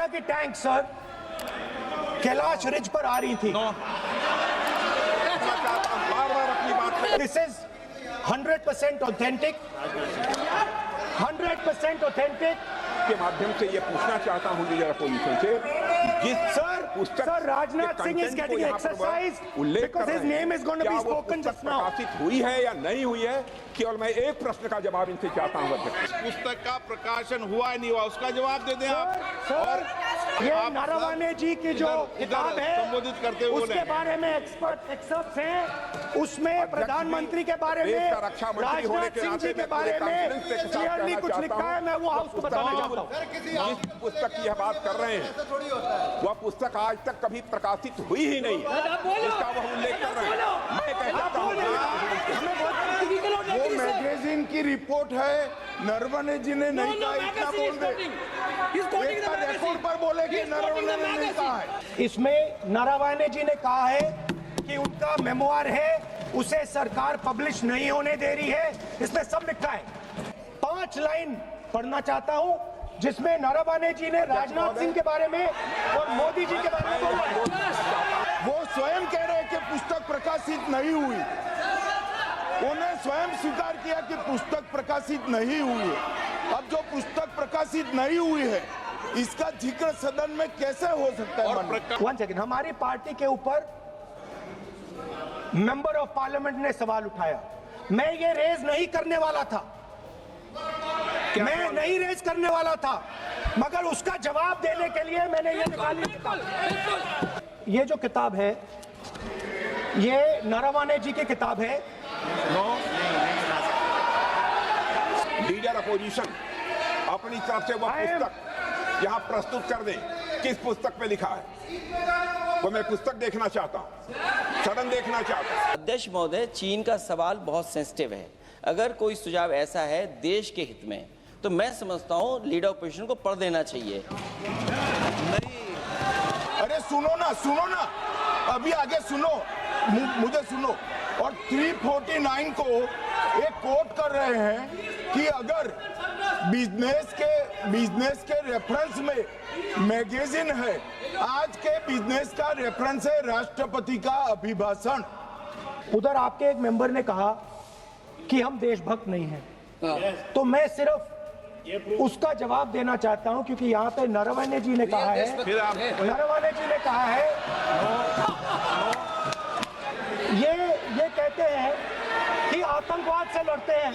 सेना की tank sir Kailash ridge पर आ रही थी। बार-बार अपनी बात पे दिस इज 100% ऑथेंटिक, 100% ऑथेंटिक। के माध्यम से ये पूछना चाहता हूं लीडर अपोजिशन से, जिस sir Rajnath Singh is getting exercise because his name is going to be spoken just now. प्रकाशित हुई है या नहीं हुई है, केवल मैं एक प्रश्न का जवाब इनसे चाहता हूं। पुस्तक का प्रकाशन हुआ नहीं हुआ उसका जवाब दे दें आप। सर ये नारावाने जी की जो किताब है संबोधित करते हुए उसके बारे में एक्सपर्ट्स हैं, उसमें प्रधानमंत्री के बारे में, राजनाथ सिंह जी के बारे में क्लियरली कुछ लिखा है। मैं वो हाउस को बताना चाहता हूँ। जिस पुस्तक की यह बात कर रहे हैं वह पुस्तक आज तक कभी प्रकाशित हुई ही नहीं है, इसका वह उल्लेख कर रहे हैं। मैं कहता हूं वो मैगजीन की रिपोर्ट है, नरवणे जी ने नहीं कहा, इतना बोल दे। रिकॉर्ड पर बोले कि नरवणे ने नहीं कहा है। इसमें नारावाने जी ने कहा है कि उनका मेमोआर है, उसे सरकार पब्लिश नहीं होने दे रही है। इसमें सब लिखा है। 5 लाइन पढ़ना चाहता हूं जिसमें नारावाने जी ने राजनाथ सिंह के बारे में और मोदी जी के बारे में बोला है। वो स्वयं कह रहे हैं कि पुस्तक प्रकाशित नहीं हुई। उन्हें स्वयं स्वीकार किया कि पुस्तक प्रकाशित नहीं हुई है। अब जो पुस्तक प्रकाशित नहीं हुई है इसका जिक्र सदन में कैसे हो सकता है? 1 सेकंड। हमारी पार्टी के ऊपर मेंबर ऑफ पार्लियामेंट ने सवाल उठाया। मैं ये रेज नहीं करने वाला था, मैं नहीं रेज करने वाला था, मगर उसका जवाब देने के लिए मैंने ये निकाली किताब। ये जो किताब है ये नारावाने जी की किताब है। लीडर अपोजिशन अपनी तरफ से वह पुस्तक यहाँ प्रस्तुत कर दें। किस पुस्तक पे लिखा है वो मैं पुस्तक देखना चाहता हूँ, सदन देखना चाहता हूँ। अध्यक्ष महोदय, चीन का सवाल बहुत सेंसिटिव है। अगर कोई सुझाव ऐसा है देश के हित में तो मैं समझता हूँ लीडर अपोजिशन को पढ़ देना चाहिए। अरे सुनो ना, अभी आगे सुनो, मुझे सुनो। और 349 को एक कोट कर रहे हैं कि अगर बिजनेस के रेफरेंस में मैगजीन है, आज के बिजनेस का रेफरेंस है राष्ट्रपति का अभिभाषण। उधर आपके एक मेंबर ने कहा कि हम देशभक्त नहीं हैं, तो मैं सिर्फ उसका जवाब देना चाहता हूं क्योंकि यहाँ पे नारावाने जी ने कहा है, नारावाने जी ने कहा है ये कहते हैं कि आतंकवाद से लड़ते हैं,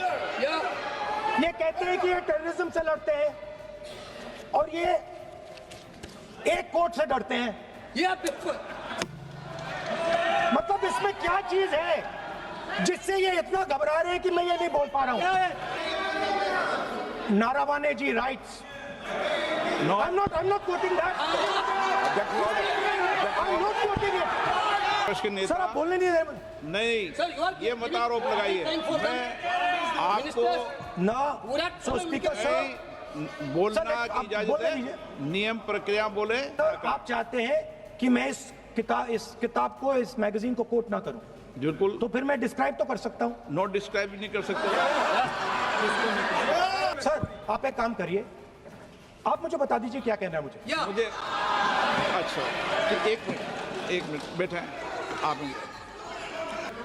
ये कहते हैं कि ये टेररिज्म से लड़ते हैं और ये एक कोर्ट से डरते हैं। मतलब इसमें क्या चीज है जिससे ये इतना घबरा रहे हैं कि मैं ये नहीं बोल पा रहा हूं। Naravane ji writes, I'm not quoting that. I'm not quoting it. Sir आप बोलने नहीं दे। नहीं, ये मत आरोप लगाइए। मैं आपको ना सो स्पीकर सर बोलना की इजाजत है, नियम प्रक्रिया बोले। आप चाहते हैं कि मैं इस किताब को, इस मैगजीन को कोट ना करूं, बिल्कुल, तो फिर मैं डिस्क्राइब तो कर सकता हूं। नॉट डिस्क्राइब नहीं कर सकते। सर आप एक काम करिए, आप मुझे बता दीजिए क्या कहना है मुझे। अच्छा एक मिनट बैठे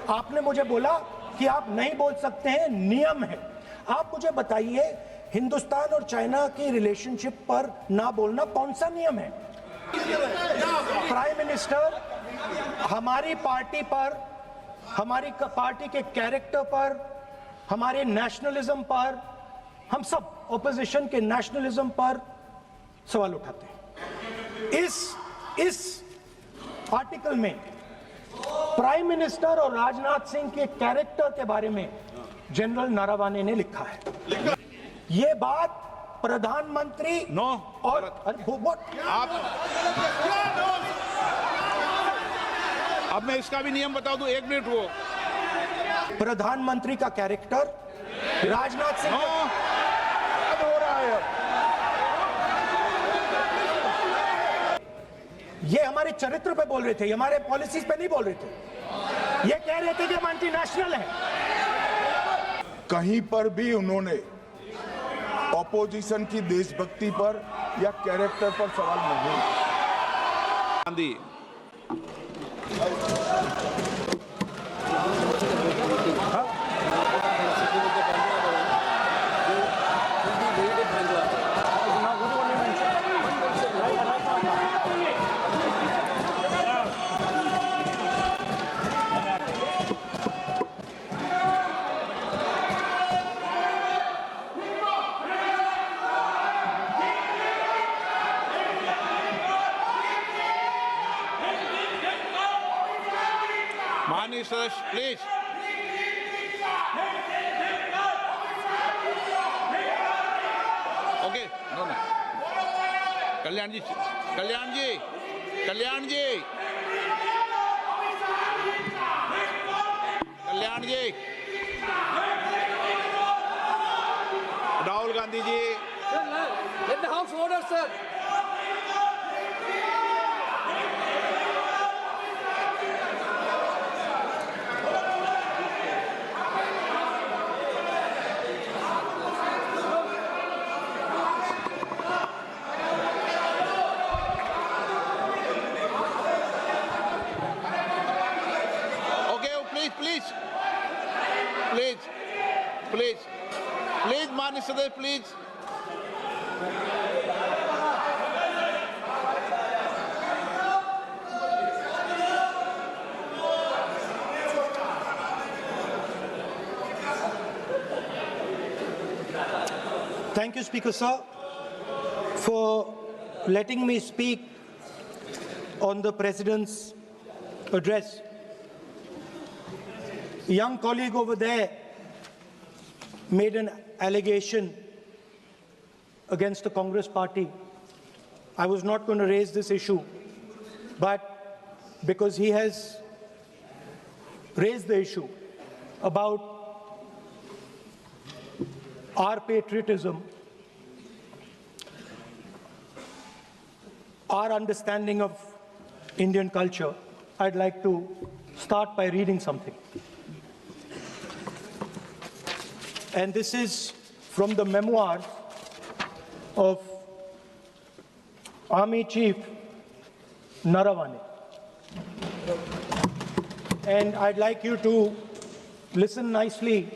आपने मुझे बोला कि आप नहीं बोल सकते हैं, नियम है। आप मुझे बताइए हिंदुस्तान और चाइना की रिलेशनशिप पर ना बोलना कौन सा नियम है? प्राइम मिनिस्टर हमारी पार्टी पर, हमारी पार्टी के कैरेक्टर पर, हमारे नेशनलिज्म पर, हम सब ऑपोजिशन के नेशनलिज्म पर सवाल उठाते हैं। इस आर्टिकल में प्राइम मिनिस्टर और राजनाथ सिंह के कैरेक्टर के बारे में जनरल नारावाने ने लिखा है। ये बात प्रधानमंत्री और अब मैं इसका भी नियम बता दूं, 1 मिनट वो प्रधानमंत्री का कैरेक्टर राजनाथ सिंह हो रहा है। ये हमारे चरित्र पे बोल रहे थे, हमारे पॉलिसीज पे नहीं बोल रहे थे। ये कह रहे थे कि हम एंटी नेशनल हैं। कहीं पर भी उन्होंने ऑपोजिशन की देशभक्ति पर या कैरेक्टर पर सवाल नहीं। गांधी माननीय सदस्य please okay no no Kalyan ji Kalyan ji Kalyan ji Kalyan ji Rahul Gandhi ji Let the House order, sir. Please माननीय सदस्य please Thank you, Speaker Sir, for letting me speak on the President's address. A young colleague over there made an allegation against the Congress party. I was not going to raise this issue, but because he has raised the issue about our patriotism, our understanding of Indian culture, I'd like to start by reading something. And this is from the memoirs of Army Chief Naravane. And I'd like you to listen nicely.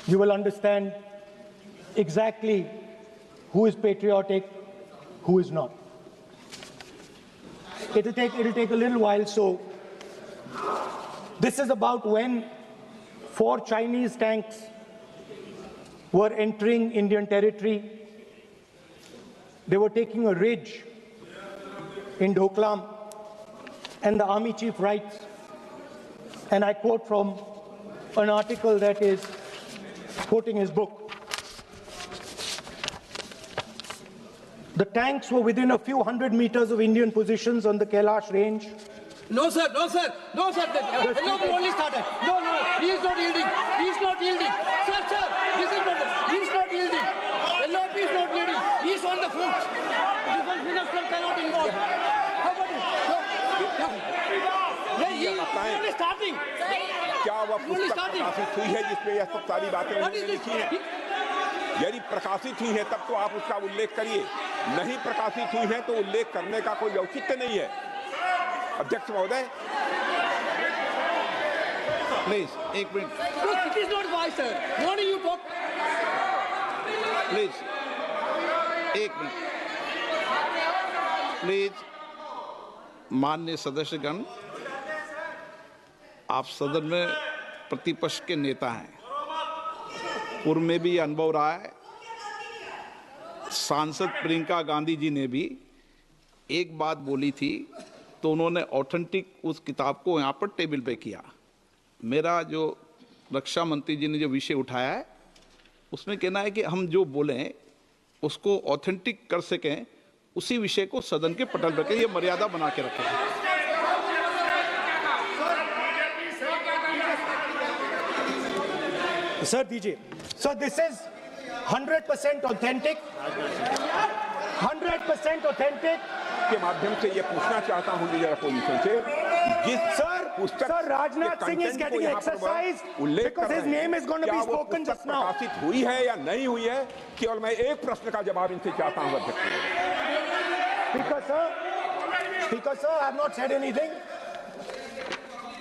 You will understand exactly who is patriotic, who is not. It'll take a little while, so this is about when 4 Chinese tanks were entering Indian territory. They were taking a ridge in Doklam, and the Army Chief writes, and I quote from an article that is quoting his book. The tanks were within a few hundred meters of Indian positions on the Kailash range. No, sir. No, sir. No, sir. LOP only started. No. He is not yielding. He is not yielding. Sir. This is not. He is not yielding. LOP is not yielding. He is on the foot. Defense minister cannot involve. How about it? No. He is only starting. क्या वह पुस्तक प्रकाशित हुई है जिसमें यह सब सारी बातें उन्होंने लिखी हैं? यदि प्रकाशित हुई है तब तो आप उसका उल्लेख करिए, नहीं प्रकाशित हुई है तो उल्लेख करने का कोई औचित्य नहीं है। अध्यक्ष महोदय, प्लीज एक minute. It is not wise, sir. Morning you talk. Please एक मिनट। प्लीज माननीय सदस्यगण, आप सदन में प्रतिपक्ष के नेता हैं, पूर्व में भी अनुभव रहा है। सांसद प्रियंका गांधी जी ने भी एक बात बोली थी तो उन्होंने ऑथेंटिक उस किताब को यहाँ पर टेबल पे किया। मेरा जो रक्षा मंत्री जी ने जो विषय उठाया है उसमें कहना है कि हम जो बोलें उसको ऑथेंटिक कर सकें, उसी विषय को सदन के पटल पर ये मर्यादा बना के रखें। Sir, दीजिए। So this is 100% authentic. 100% authentic. के माध्यम से ये पूछना चाहता हूं लीडर अपोजिशन से जिस Sir, पुस्तक sir, Rajnath के Singh is content getting को यहाँ पर वह exercised उल्लेख because कर his रहे हैं। name is going to क्या be वो spoken पुस्तक just now. प्रकाशित हुई है या नहीं हुई है, केवल मैं एक प्रश्न का जवाब इनसे चाहता हूँ अध्यक्ष। Speaker sir, I have not said anything.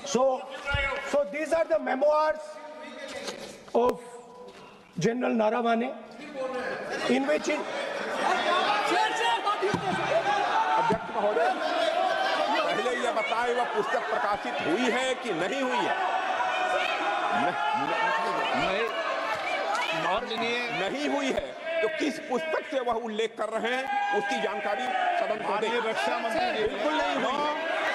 So these are the memoirs of General Naravane, in which अध्यक्ष महोदय, पहले यह बताएं वह पुस्तक प्रकाशित हुई है कि नहीं हुई है। नहीं, माननीय नहीं हुई है तो किस पुस्तक से वह उल्लेख कर रहे हैं उसकी जानकारी सदन को दें। रक्षा मंत्री जी बिल्कुल नहीं हुई है।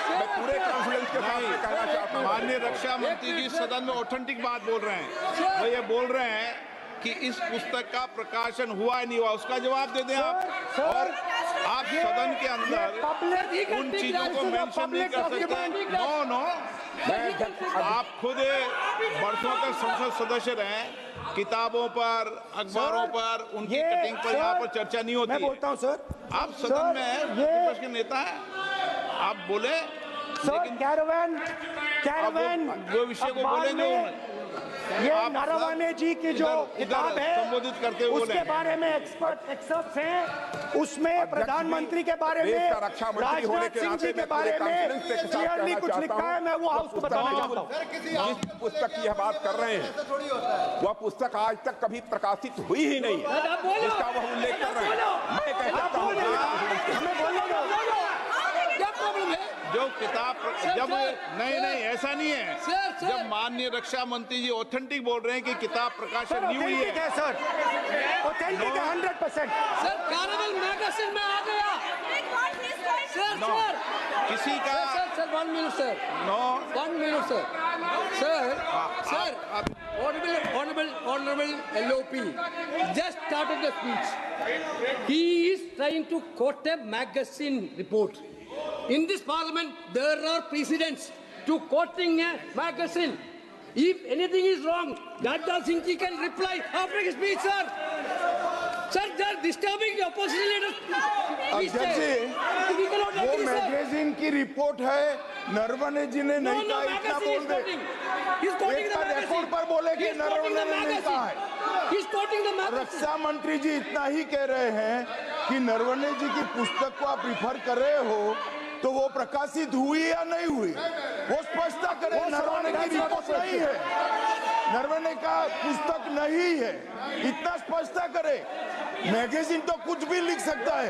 मैं पूरे कॉन्फिडेंस के साथ ये कहना चाहता हूं। माननीय रक्षा मंत्री जी सदन में ऑथेंटिक बात बोल रहे हैं। वो ये बोल रहे हैं कि इस पुस्तक का प्रकाशन हुआ है नहीं हुआ, उसका जवाब दे दें आप। और आप सदन के अंदर उन चीजों को मेंशन नहीं कर सकते। नो, आप खुद वर्षों तक संसद सदस्य रहे, किताबों पर, अखबारों पर, उनकी कटिंग पर यहाँ पर चर्चा नहीं होती। मैं बोलता हूँ सर, आप सदन में विपक्ष के नेता हैं, आप बोले, सर कैरावैन वो विषय को बोलेंगे। ये नारावाने जी की जो किताब है संबोधित करते हुए उसके बारे में एक्सपर्ट्स हैं, उसमें प्रधानमंत्री के बारे में, राजनाथ सिंह जी के बारे में क्लियरली कुछ लिखा है। मैं वो हाउस को बताना चाहता हूँ। जिस पुस्तक की यह बात कर रहे हैं वह पुस्तक आज तक कभी प्रकाशित हुई ही नहीं है, जिसका वह उल्लेख कर रहे हैं। मैं कह सकता हूँ जो किताब जब नहीं ऐसा नहीं है। जब माननीय रक्षा मंत्री जी ऑथेंटिक बोल रहे हैं कि किताब प्रकाशन नहीं हुई है, सर ऑथेंटिक है 100%। सर कैरावैन मैगजीन में आ गया। सर किसी का sir 1 minute sir, 1 minute sir, Honorable LOP just started the speech. He is trying to quote a magazine report. In this parliament, there are precedents to quoting a magazine. If anything is wrong, Rajnath Singh ji can reply after his speech, sir. Sir, they are disturbing the opposition leaders. अध्यक्ष जी, वो magazine की report है, नरवणे जी ने नहीं कहा, इतना बोल दे। एक रिपोर्ट पर बोले कि नरवणे ने नहीं कहा है। रक्षा मंत्री जी इतना ही कह रहे हैं कि नरवणे जी की पुस्तक को आप रिफर कर रहे हो तो वो प्रकाशित हुई या नहीं हुई, वो स्पष्टता करें। नरवणे की रिपोर्ट नहीं है, नरवणे का पुस्तक नहीं है, इतना स्पष्टता करे। मैगजीन तो कुछ भी लिख सकता है।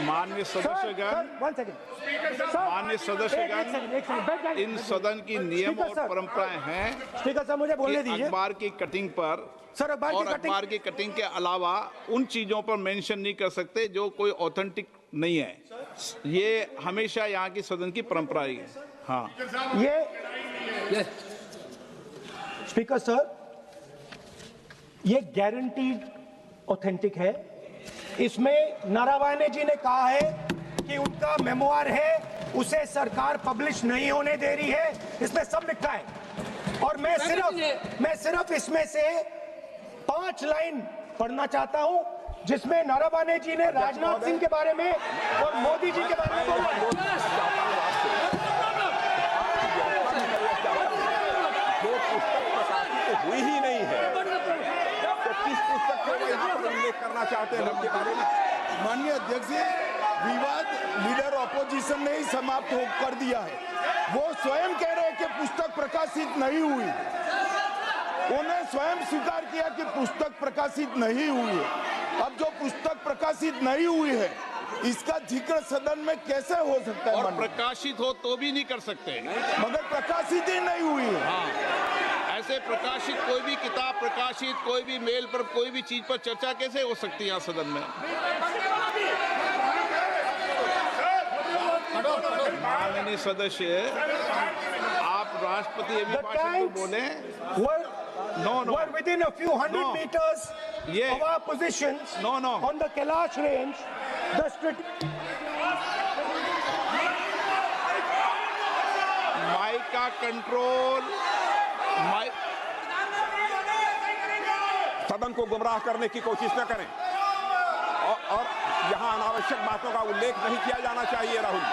माननीय सदस्यगण, माननीय सदस्यगण, इन सदन की नियम और परंपराएं हैं। स्पीकर साहब मुझे बोलने दीजिए। अखबार की कटिंग पर सर अखबार की कटिंग के अलावा उन चीजों पर मेंशन नहीं कर सकते जो कोई ऑथेंटिक नहीं है। ये हमेशा यहाँ की सदन की परंपरा ही है। हाँ, ये स्पीकर सर, ये गारंटीड ऑथेंटिक है। इसमें नारावाने जी ने कहा है कि उनका मेमोआर है, उसे सरकार पब्लिश नहीं होने दे रही है, इसमें सब लिखा है। और मैं सिर्फ इसमें से 5 लाइन पढ़ना चाहता हूं जिसमें नारावाने जी ने राजनाथ सिंह के बारे में और मोदी जी के बारे में बोला है। जो पुस्तक प्रकाशित हुई ही नहीं है तो किस पुस्तक को यहाँ पर उल्लेख करना चाहते हैं उनके बारे में। माननीय अध्यक्ष जी, विवाद लीडर ऑपोजिशन ने ही समाप्त कर दिया है। वो स्वयं कह रहे हैं कि पुस्तक प्रकाशित नहीं हुई, उन्हें स्वयं स्वीकार किया कि पुस्तक प्रकाशित नहीं हुई है। अब जो पुस्तक प्रकाशित नहीं हुई है इसका जिक्र सदन में कैसे हो सकता है? और प्रकाशित हो तो भी नहीं कर सकते, मगर प्रकाशित ही नहीं हुई है। हाँ, ऐसे प्रकाशित कोई भी किताब प्रकाशित, कोई भी मेल पर, कोई भी चीज पर चर्चा कैसे हो सकती है यहाँ सदन में? माननीय सदस्य, आप राष्ट्रपति अभी भाषण में बोले। Were within a few hundred meters of our positions on the Kailash range. Mic का कंट्रोल, सदन को गुमराह करने की कोशिश न करें और यहाँ अनावश्यक बातों का उल्लेख नहीं किया जाना चाहिए Rahul ji.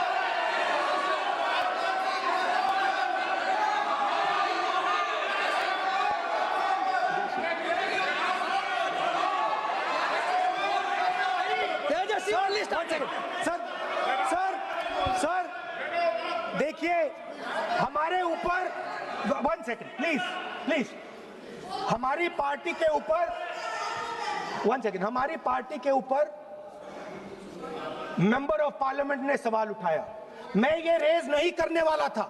Tejas, only started. Sir देखिए, हमारे ऊपर 1 सेकंड प्लीज हमारी पार्टी के ऊपर 1 सेकंड, हमारी पार्टी के ऊपर मेंबर ऑफ पार्लियामेंट ने सवाल उठाया। मैं ये रेज नहीं करने वाला था,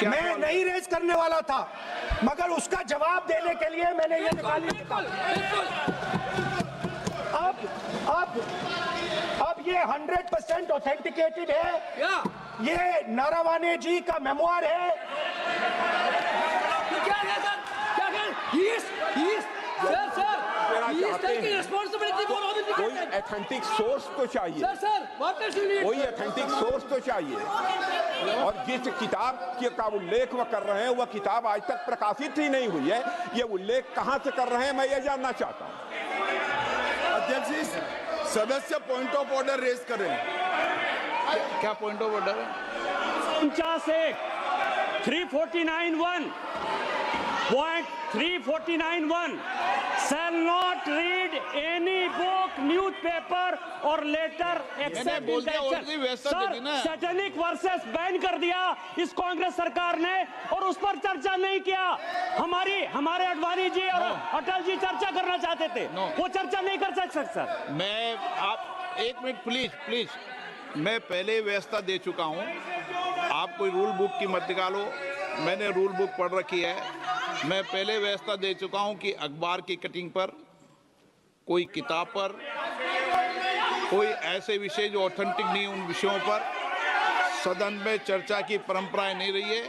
मैं नहीं रेज करने वाला था, मगर उसका जवाब देने के लिए मैंने ये निकाली किताब। अब ये 100% ऑथेंटिकेटेड है। ये नारावाने जी का मेमोयर है। क्या है सर? क्या है? He is taking responsibility for all the कोई ऑथेंटिक सोर्स तो चाहिए Sir, what else you need? कोई ऑथेंटिक सोर्स तो चाहिए। और जिस किताब का उल्लेख वह कर रहे हैं वह किताब आज तक प्रकाशित ही नहीं हुई है। ये उल्लेख कहां से कर रहे हैं मैं ये जानना चाहता हूं। अध्यक्ष जी, सदस्य पॉइंट ऑफ ऑर्डर रेज कर रहे हैं। क्या पॉइंट ऑफ ऑर्डर है? 349(1) Point 349(1) shall not read any book, newspaper or letter except बोल in दिया, the already वैसा दे दी ना। सैटेनिक वर्सेस बैन कर दिया इस कांग्रेस सरकार ने और उस पर चर्चा नहीं किया। हमारे अडवाणी जी और अटल जी चर्चा करना चाहते थे, वो चर्चा नहीं कर सकते सर। मैं आप 1 मिनट प्लीज मैं पहले व्यवस्था दे चुका हूं। आप कोई रूल बुक की मत निकालो, मैंने रूल बुक पढ़ रखी है। मैं पहले व्यवस्था दे चुका हूं कि अखबार की कटिंग पर, कोई किताब पर, कोई ऐसे विषय जो ऑथेंटिक नहीं उन विषयों पर सदन में चर्चा की परंपराएं नहीं रही है।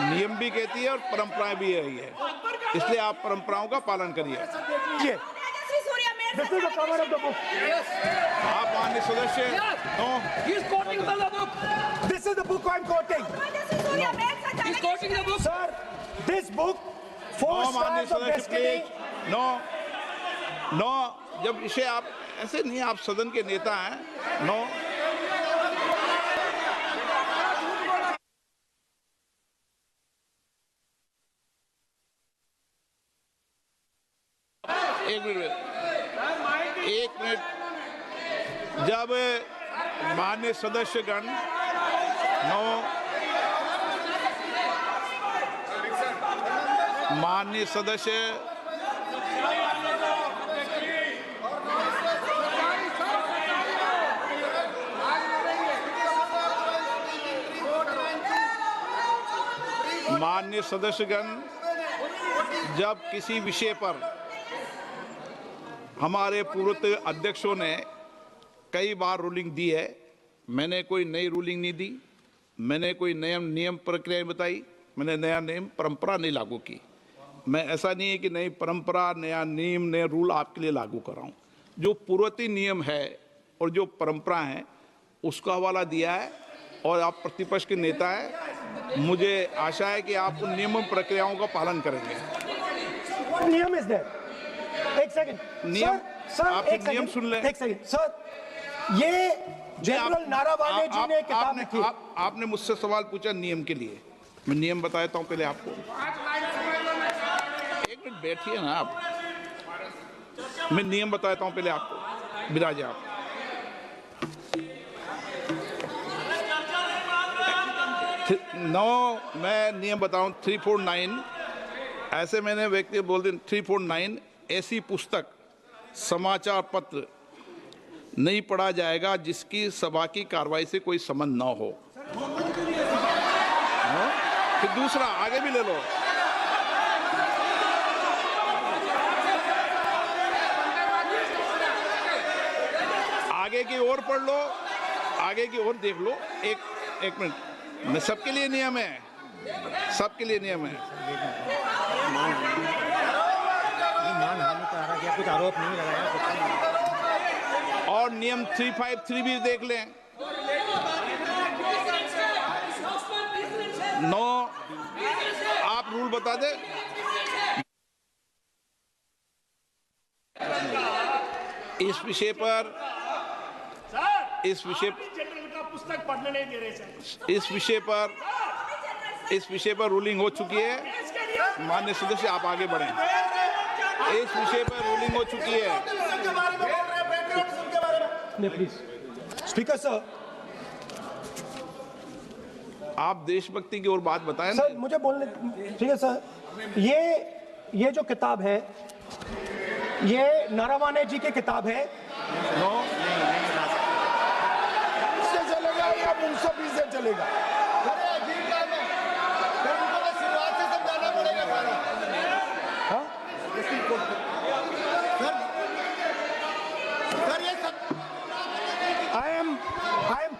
नियम भी कहती है और परंपराएं भी रही है, इसलिए आप परंपराओं का पालन करिए। This is the cover of the book. आप माननीय सदस्य no, He is quoting the book. This is the book I'm quoting. He is quoting the book. Sir, this book, 4 माननीय Stars of सदस्य Destiny. प्लीज नो, जब विषय आप ऐसे नहीं, आप सदन के नेता हैं। नो, एक मिनट जब माननीय सदस्यगण माननीय सदस्य माननीय सदस्यगण, जब किसी विषय पर हमारे पूर्व अध्यक्षों ने कई बार रूलिंग दी है, मैंने कोई नई रूलिंग नहीं दी, मैंने कोई नियम प्रक्रिया बताई, मैंने नया नियम परंपरा नहीं लागू की। मैं ऐसा नहीं है कि नई परंपरा, नया नियम, नया रूल आपके लिए लागू कर रहा हूँ। जो पूर्ववर्ती नियम है और जो परंपरा है उसका हवाला दिया है, और आप प्रतिपक्ष के नेता हैं, मुझे आशा है कि आप उन नियम प्रक्रियाओं का पालन करेंगे। What नियम is there? एक सेकंड नियम, सर, आप एक नियम सुन लें। एक सेकंड सर, ये जनरल नारावाने जी ने किताब लिखी। आपने मुझसे सवाल पूछा नियम के लिए, मैं नियम बताता हूं पहले आपको। 1 मिनट बैठिए ना आप, मैं नियम बताता हूं पहले आपको। विराज आप मैं नियम बताऊं 349, ऐसे मैंने व्यक्ति बोल दिया 349, ऐसी पुस्तक, समाचार पत्र नहीं पढ़ा जाएगा जिसकी सभा की कार्रवाई से कोई संबंध न हो। फिर दूसरा आगे भी ले लो, आगे की ओर पढ़ लो, आगे की ओर देख लो। एक मिनट, मैं सबके लिए नियम है, सबके लिए नियम है। कुछ आरोप नहीं लगाया। और नियम 353 भी देख लें। 9 आप रूल बता दे। इस विषय पर जनरल का पुस्तक पढ़ने नहीं दे रहे सर। इस विषय पर रूलिंग हो चुकी है। माननीय सदस्य आप आगे बढ़ें। इस विषय पर रूलिंग हो चुकी है। प्लीज स्पीकर सर, आप देशभक्ति की ओर बात बताएं। सर मुझे बोलने, ठीक है सर। ये जो किताब है, ये नारावाने जी की किताब है। इससे चलेगा या मुंसफी से चलेगा? शुरुआत से समझाना पड़ेगा सारा। सर ये सब आई एम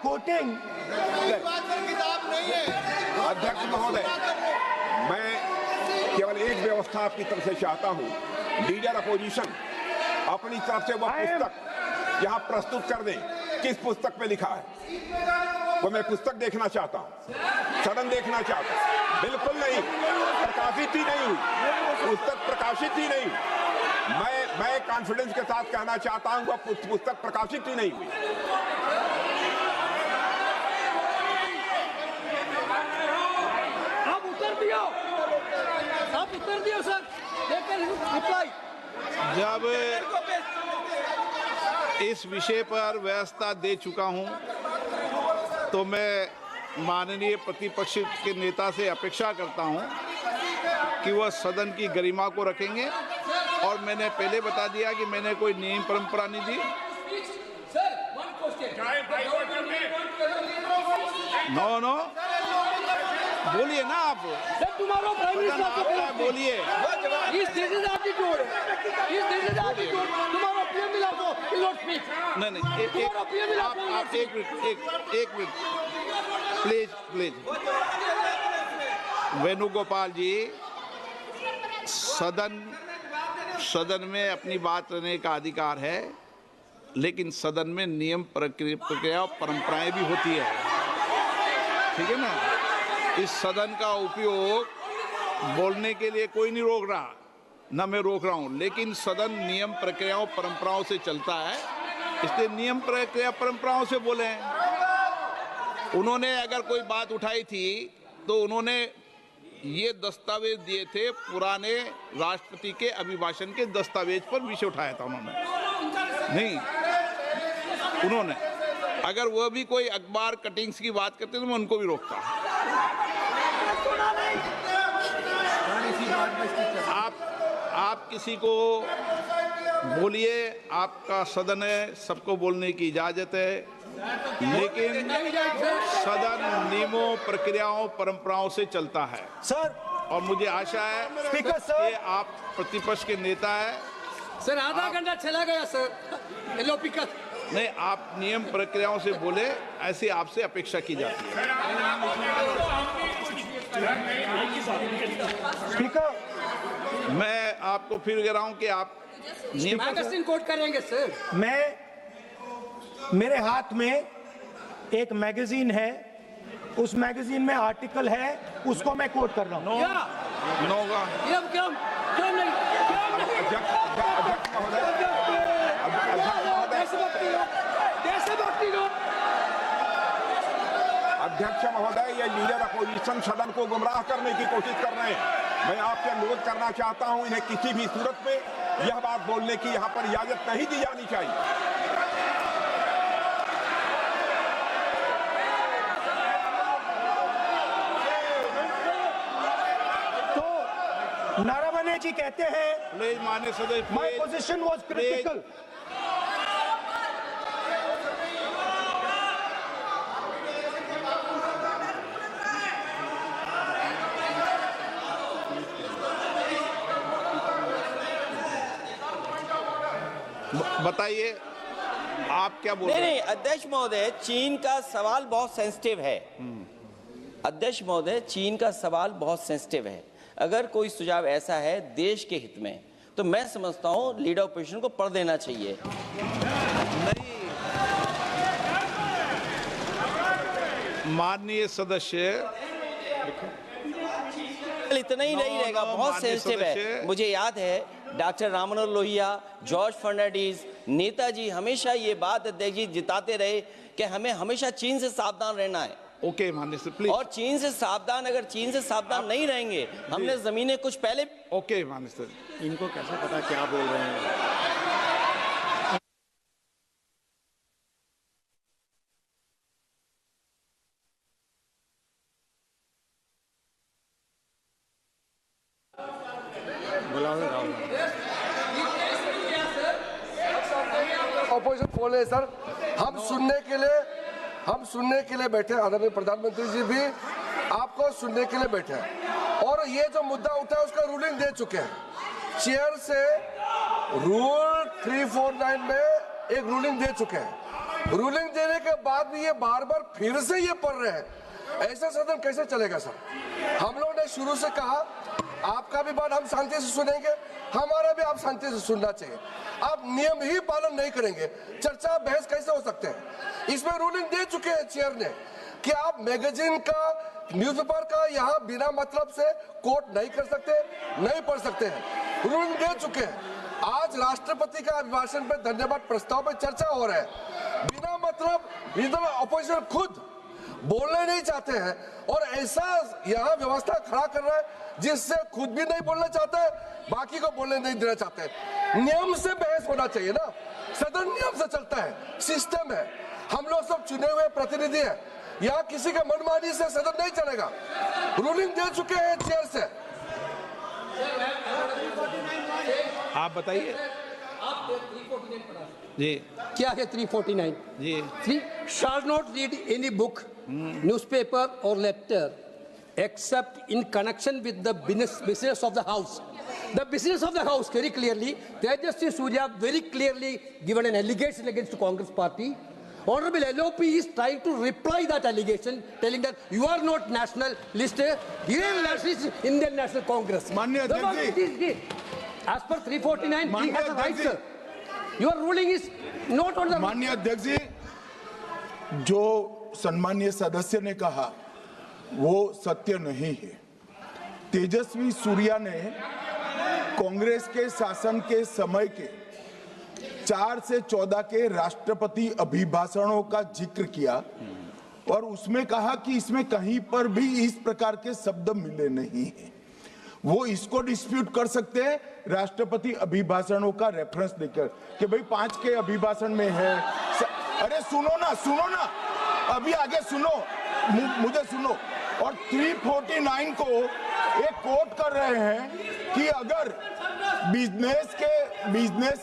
कोटिंग। किताब नहीं है। अध्यक्ष महोदय, मैं केवल एक व्यवस्था आपकी तरफ से चाहता हूं। लीडर अपोजिशन अपनी तरफ से वह पुस्तक यहाँ प्रस्तुत कर दें। किस पुस्तक पे लिखा है वो मैं पुस्तक देखना चाहता हूं, सदन देखना चाहता हूं। बिल्कुल नहीं, प्रकाशित ही नहीं हुई पुस्तक, प्रकाशित ही नहीं। मैं कॉन्फिडेंस के साथ कहना चाहता हूं वह पुस्तक प्रकाशित ही नहीं हुई। आप उत्तर दियो सर। रिप्लाई। जब इस विषय पर व्यवस्था दे चुका हूं तो मैं माननीय प्रतिपक्ष के नेता से अपेक्षा करता हूं कि वह सदन की गरिमा को रखेंगे। और मैंने पहले बता दिया कि मैंने कोई नियम परंपरा नहीं दी। नो बोलिए ना आप। तुम्हारा प्राइम मिनिस्टर बोलिए। इस दिस इज एटीट्यूड। तुम्हारा पीएम मिला तो यू नॉट स्पीक। नहीं आप एक मिनट प्लीज। वेणुगोपाल जी, सदन में अपनी बात करने का अधिकार है, लेकिन सदन में नियम प्रक्रिया और परंपराएं भी होती है। ठीक है ना? इस सदन का उपयोग बोलने के लिए कोई नहीं रोक रहा, ना मैं रोक रहा हूं, लेकिन सदन नियम प्रक्रियाओं परंपराओं से चलता है, इसलिए नियम प्रक्रिया परंपराओं से बोले हैं। उन्होंने अगर कोई बात उठाई थी तो उन्होंने ये दस्तावेज दिए थे, पुराने राष्ट्रपति के अभिभाषण के दस्तावेज पर विषय उठाया था उन्होंने अगर वह भी कोई अखबार कटिंग्स की बात करते तो मैं उनको भी रोकता। आप किसी को बोलिए, आपका सदन है, सबको बोलने की इजाजत है, लेकिन सदन नियमों प्रक्रियाओं परंपराओं से चलता है सर। और मुझे आशा है स्पीकर सर, कि आप प्रतिपक्ष के नेता है। सर आधा घंटा चला गया सर। एलओपी का नहीं, आप नियम प्रक्रियाओं से बोले, ऐसी आपसे अपेक्षा की जाती है। स्पीकर, मैं आपको फिर कह रहा हूं कि आप मैगजीन कोट करेंगे सर। मेरे हाथ में एक मैगजीन है, उस मैगजीन में आर्टिकल है, उसको मैं कोट कर रहा हूं। अध्यक्ष महोदय, ये लीडर अपोजिशन सदन को गुमराह करने की कोशिश कर रहे हैं। मैं आपसे अनुरोध करना चाहता हूं, इन्हें किसी भी सूरत में यह बात बोलने की यहां पर इजाजत नहीं दी जानी चाहिए। तो नारावने जी कहते हैं, माननीय सदस्य, माय पोजीशन वाज क्रिटिकल। बताइए आप क्या बोल रहे हैं? नहीं, अध्यक्ष महोदय, चीन का सवाल बहुत सेंसिटिव है। अध्यक्ष महोदय, चीन का सवाल बहुत सेंसिटिव है। अगर कोई सुझाव ऐसा है देश के हित में, तो मैं समझता हूं लीडर ऑपोजिशन को पढ़ देना चाहिए। नहीं, माननीय सदस्य, इतना ही नहीं रहेगा, बहुत सेंसिटिव है। मुझे याद है डॉक्टर राम मनोहर लोहिया, जॉर्ज फर्नांडिस, नेताजी हमेशा ये बात अध्यक्ष जी जिताते रहे कि हमें हमेशा चीन से सावधान रहना है। ओके माननीय सर प्लीज। और चीन से सावधान, अगर चीन से सावधान नहीं रहेंगे, हमने जमीनें कुछ पहले। ओके माननीय सर। इनको कैसे पता क्या बोल रहे हैं? ऑपोजिशन बोल रहे सर, हम सुनने के लिए बैठे, आदरणीय प्रधानमंत्री जी भी आपको सुनने के लिए बैठे हैं और ये जो मुद्दा उठा है उसका रूलिंग दे चुके हैं। चेयर से रूल 349 में एक रूलिंग दे चुके हैं। रूलिंग देने के बाद भी ये बार बार फिर से ये पढ़ रहे हैं, ऐसा सदन कैसे चलेगा सर? हम लोगों ने शुरू से कहा आपका भी बात हम शांति से सुनेंगे, हमारा भी आप शांति से सुनना चाहिए। आप नियम ही पालन नहीं करेंगे, चर्चा बहस कैसे हो सकते हैं? इसमें रूलिंग दे चुके हैं चेयर ने कि आप मैगजीन का, न्यूज़पेपर का यहाँ बिना मतलब से कोट नहीं कर सकते, नहीं पढ़ सकते हैं। रूलिंग दे चुके हैं। आज राष्ट्रपति का अभिभाषण पर धन्यवाद प्रस्ताव पर चर्चा हो रहा है, बिना मतलब अपोजिशन खुद बोलने नहीं चाहते हैं और ऐसा यहाँ व्यवस्था खड़ा कर रहा है जिससे खुद भी नहीं बोलना चाहता है, बाकी को बोलने नहीं देना चाहते हैं। नियम से बहस होना चाहिए ना, सदन नियम से चलता है, सिस्टम है, हम लोग सब चुने हुए प्रतिनिधि हैं, यहाँ किसी के मनमानी से सदन नहीं चलेगा। रूलिंग दे चुके हैं चेयर से। आप बताइए जी क्या है 349? जी 3 shall not read any book, newspaper or letter except in connection with the business of the house. The business of the house, very clearly, Tejaswi Surya very clearly given an allegation against the Congress party. Honorable LOP is trying to reply that allegation, telling that you are not nationalist, Indian nationalist, Indian National Congress. माननीय अध्यक्ष जी, as per 349, he has a right, sir. Your ruling is not on the. माननीय अध्यक्ष जी, जो सम्मानीय सदस्य ने कहा वो सत्य नहीं है। तेजस्वी सूर्या ने कांग्रेस के शासन के समय के 4 से 14 के राष्ट्रपति अभिभाषणों का जिक्र किया और उसमें कहा कि इसमें कहीं पर भी इस प्रकार के शब्द मिले नहीं हैं। वो इसको डिस्प्यूट कर सकते हैं राष्ट्रपति अभिभाषणों का रेफरेंस देकर कि भाई 5 के अभिभाषण में है। अरे सुनो ना, अभी आगे सुनो, मुझे सुनो। और 349 को एक कोट कर रहे हैं कि अगर बिजनेस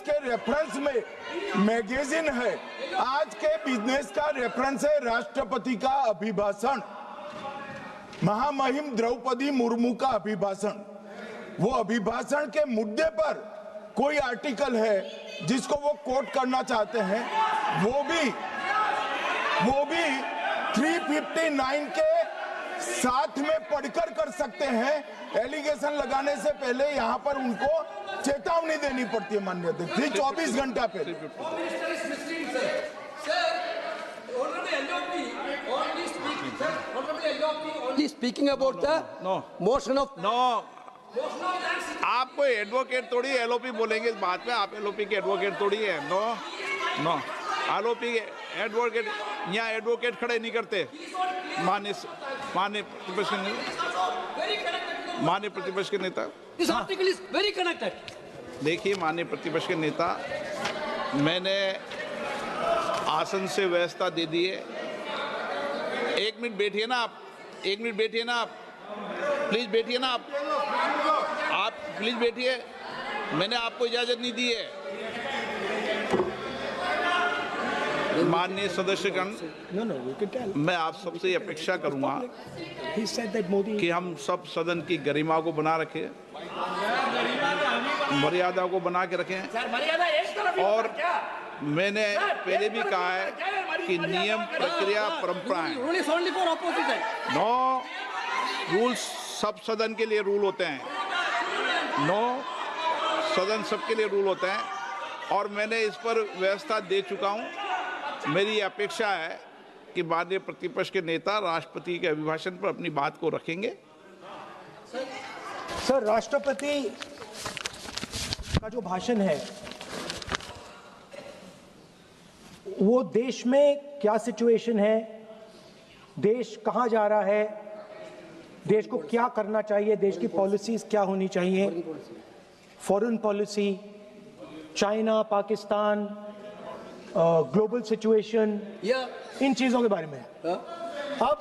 के रेफरेंस में मैगजीन है, आज के बिजनेस का रेफरेंस है राष्ट्रपति का अभिभाषण, महामहिम द्रौपदी मुर्मू का अभिभाषण। वो अभिभाषण के मुद्दे पर कोई आर्टिकल है जिसको वो कोट करना चाहते हैं, वो भी 359 के साथ में पढ़कर कर सकते हैं। एलिगेशन लगाने से पहले यहाँ पर उनको चेतावनी देनी पड़ती है माननीय अध्यक्ष, 24 घंटा पहले। Speaking about the motion of आप कोई एडवोकेट थोड़ी एलओपी बोलेंगे इस बात में, आप एलओपी के एडवोकेट थोड़ी है। नो एलओपी के एडवोकेट यहाँ एडवोकेट खड़े नहीं करते। माननीय प्रतिपक्ष के नेता, this article is very connected. देखिए माननीय प्रतिपक्ष के नेता, मैंने आसन से व्यवस्था दे दी है। 1 मिनट बैठिए ना आप, 1 मिनट बैठिए ना आप, प्लीज बैठिए ना आप प्लीज बैठिए, मैंने आपको इजाजत नहीं दी है। माननीय सदस्यगण, मैं आप सबसे अपेक्षा करूंगा कि हम सब सदन की गरिमा को बना रखें, मर्यादा को बना के रखें। और मैंने पहले भी कहा है कि नियम, प्रक्रिया, परंपराएं, नो रूल्स सब सदन के लिए रूल होते हैं, सदन सबके लिए रूल होते हैं और मैंने इस पर व्यवस्था दे चुका हूं। मेरी अपेक्षा है कि माननीय प्रतिपक्ष के नेता राष्ट्रपति के अभिभाषण पर अपनी बात को रखेंगे। सर, राष्ट्रपति का जो भाषण है वो देश में क्या सिचुएशन है, देश कहां जा रहा है, देश को क्या करना चाहिए, देश की पॉलिसीज क्या होनी चाहिए, foreign policy, China, Pakistan, global situation, इन चीजों के बारे में। अब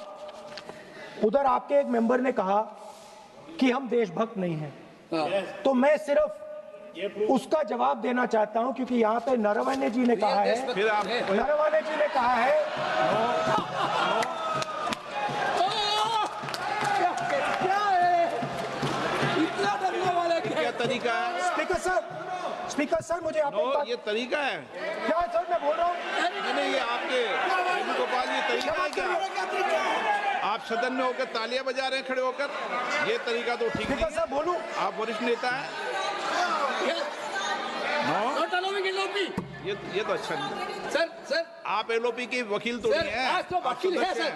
उधर आपके एक मेंबर ने कहा कि हम देशभक्त नहीं हैं, तो मैं सिर्फ उसका जवाब देना चाहता हूं, क्योंकि यहाँ पे नरवणे जी ने कहा है, नरवणे जी ने कहा है, इतना डरने वाला क्या तरीका है? स्पीकर सर मुझे आप ये तरीका है क्या सर मैं बोल रहा हूँ, नहीं, ये आपके वेणुगोपाल, ये तरीका है क्या? आप सदन में होकर तालियां बजा रहे हैं खड़े होकर, ये तरीका तो ठीक नहीं सर बोलूं, आप वरिष्ठ नेता हैं। ये तो अच्छा नहीं। सर आप एलओपी के वकील तो नहीं है, आज तो वकील है सर,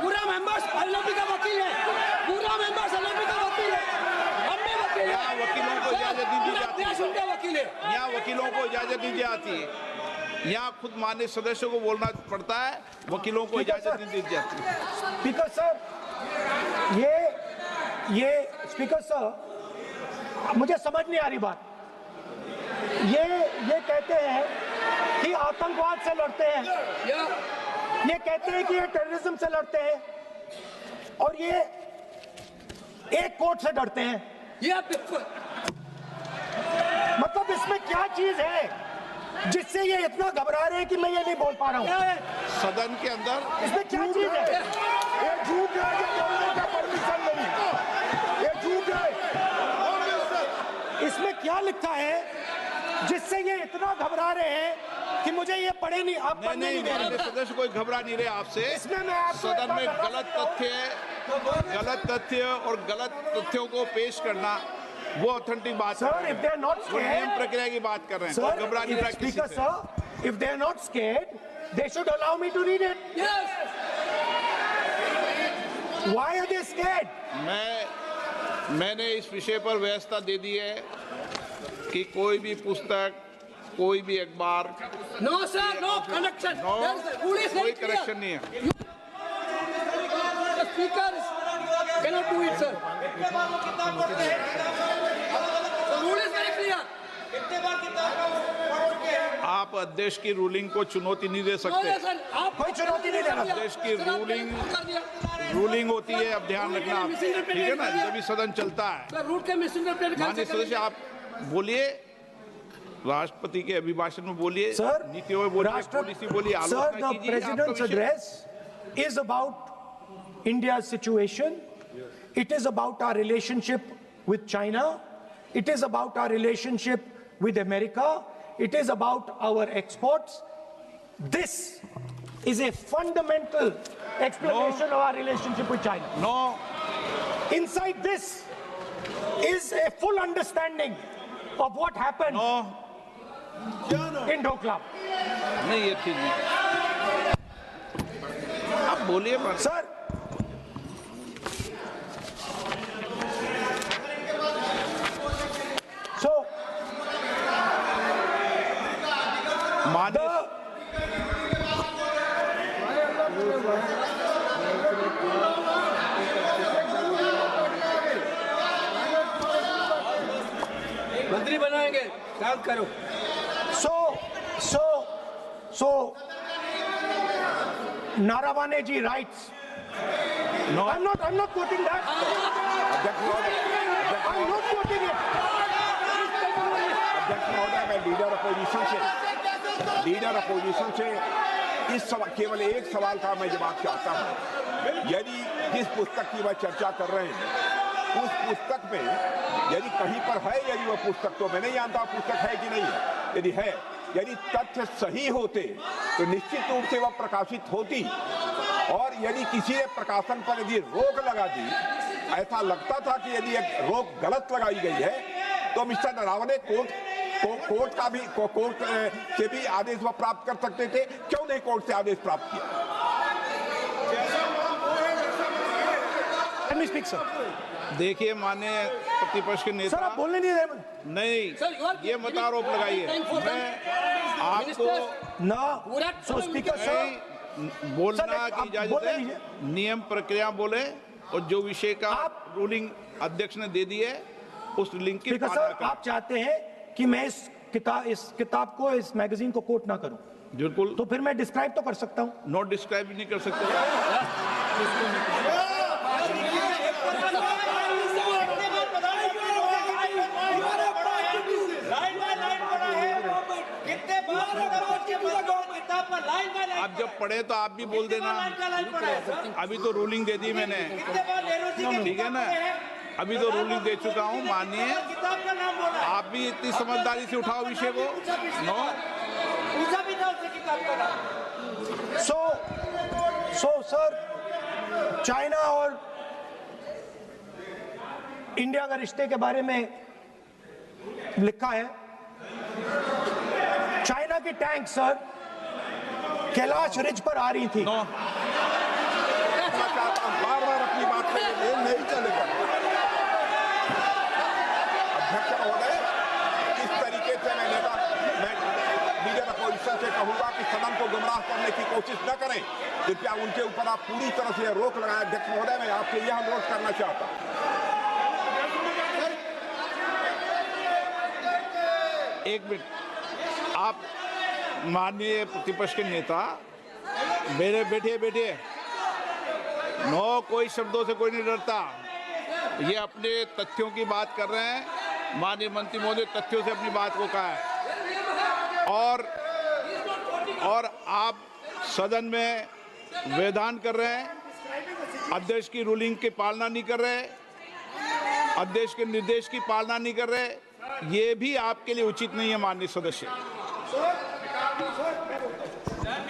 पूरा मेंबर्स एलओपी का वकील है, पूरा मेंबर्स एलओपी का वकील है, हम भी वकील हैं। वकीलों को इजाजत नहीं दी जाती है, उनका वकील है, यहाँ वकीलों को इजाजत नहीं दी जाती है, यहाँ खुद माननीय सदस्यों को बोलना पड़ता है, वकीलों को इजाजत नहीं दी जाती है। स्पीकर सर ये स्पीकर सर मुझे समझ नहीं आ रही बात, ये कहते हैं कि आतंकवाद से लड़ते हैं, ये कहते हैं कि ये टेररिज्म से लड़ते हैं, और ये एक कोर्ट से डरते हैं। मतलब इसमें क्या चीज है जिससे ये इतना घबरा रहे हैं कि मैं ये नहीं बोल पा रहा हूँ? सदन के अंदर इसमें क्या चीज है? ये झूठ है, ये बोलने का परमिशन नहीं, ये झूठ है। इसमें क्या लिखा है जिससे ये इतना घबरा रहे हैं कि मुझे ये पढ़े नहीं, आप पढ़ने नहीं दे रहे। सदस्य कोई घबरा नहीं रहे आपसे, इसमें मैं आपको सदन में गलत तथ्य और गलत तथ्यों को पेश करना वो ऑथेंटिक बात है। Sir, if they are not वो नियम scared, प्रक्रिया की बात कर रहे हैं, sir, घबरा नहीं रहा किसी Speaker से। sir, if they are not scared, they should allow me to read it. Why are they scared? मैंने इस विषय पर व्यवस्था दे दी है कि कोई भी पुस्तक, कोई भी अखबार, नो सर, नो कनेक्शन, कोई करेक्शन नहीं है। Speaker cannot do it, sir. The rule is very clear. आप अध्यक्ष की रूलिंग को चुनौती नहीं दे सकते। No, sir, आप कोई चुनौती नहीं देना। अध्यक्ष की रूलिंग होती है, अब ध्यान रखना आप, ठीक है ना, जब भी सदन चलता है। रूट के मिसइंटरप्रेट माननीय सदस्य आप बोलिए, राष्ट्रपति के अभिभाषण में बोलिए, सर, नीतियों में बोलिए, पॉलिसी बोलिए, Sir, आलोचना the कीजिए। president's address is about India's situation. It is about our relationship with China. It is about our relationship with America. It is about our exports. This is a fundamental explanation of our relationship with China. No. Inside this is a full understanding of what happened in Doklam. नहीं, ये ठीक नहीं। आप बोलिए मत। Sir, so माननीय मंत्री बनाएंगे, काम करो। So, Naravane ji writes. No, I'm not quoting that. I'm not quoting it. अध्यक्ष महोदय, मैं लीडर अपोजिशन से इस केवल एक सवाल का मैं जवाब चाहता हूं। यदि जिस पुस्तक की मैं चर्चा कर रहे हैं उस पुस्तक में यदि कहीं पर है, यदि वह पुस्तक, तो मैं नहीं जानता पुस्तक है कि नहीं है, यदि है, यदि तथ्य सही होते तो निश्चित रूप से वह प्रकाशित होती, और यदि किसी ने प्रकाशन पर यदि रोक लगा दी, ऐसा लगता था कि यदि एक रोक गलत लगाई गई है, तो मिस्टर नरावने कोर्ट से भी आदेश वह प्राप्त कर सकते थे। क्यों नहीं कोर्ट से आदेश प्राप्त किया? Let me speak, sir. देखिए माननीय प्रतिपक्ष के सर नेता, आप बोलने नहीं दे रहे। नहीं Sir, you are ये मत आरोप लगाइए। मैं आपको ना सो स्पीकर सर बोलना सर, आप की इजाजत बोलने है, दीजिए। नियम प्रक्रिया बोले और जो विषय का रूलिंग अध्यक्ष ने दे दी है उस लिंक की स्पीकर पालना सर करें। आप चाहते हैं कि मैं इस किताब को, इस मैगजीन को कोट ना करूं, बिल्कुल, तो फिर मैं डिस्क्राइब तो कर सकता हूं। नोट डिस्क्राइब भी नहीं कर सकते। आप जब पढ़े तो आप भी बोल देना। अभी तो रूलिंग दे दी मैंने, ठीक है ना, अभी तो रूलिंग दे चुका हूँ। मानिए आप भी इतनी समझदारी से उठाओ विषय को। नो सो सर चाइना और इंडिया का रिश्ते के बारे में लिखा है, चाइना की टैंक सर कैलाश रिज पर आ रही थी। नो बार-बार अपनी बात पे ये नहीं चलेगा। अध्यक्ष महोदय, इस तरीके से मैं लीडर अपोजिशन से कहूंगा कि सदन को गुमराह करने की कोशिश न करें। कृपया उनके ऊपर आप पूरी तरह से रोक लगाएं। अध्यक्ष महोदय, मैं आपसे यह अनुरोध करना चाहता हूं। एक मिनट, आप माननीय प्रतिपक्ष के नेता मेरे बैठिए। नो, कोई शब्दों से कोई नहीं डरता। ये अपने तथ्यों की बात कर रहे हैं। माननीय मंत्री महोदय तथ्यों से अपनी बात को कहा है और आप सदन में वेदान कर रहे हैं, अध्यक्ष की रूलिंग की पालना नहीं कर रहे, अध्यक्ष के निर्देश की पालना नहीं कर रहे। ये भी आपके लिए उचित नहीं है माननीय सदस्य।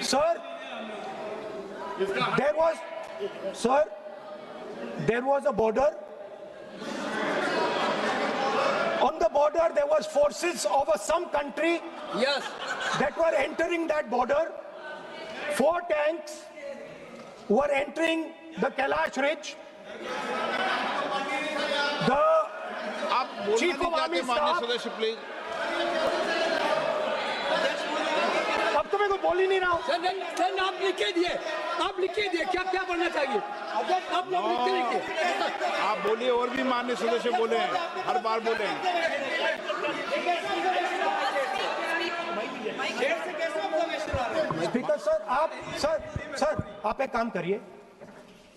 Sir there was a border. On the border there was forces of some country Yes. that were entering that border. 4 tanks were entering the Kailash Ridge. The आप बोलना Chief नहीं of Army चाहते माननीय Staff- सदस्य, please. अब तो मैं को बोल ही नहीं रहा हूं। सर आप लिख के दिए क्या बनना चाहिए आप लोग लिख के लिखिए। आप बोलिए, और भी माननीय सदस्य बोले हैं, हर बार बोले हैं। स्पीकर सर आप एक काम करिए,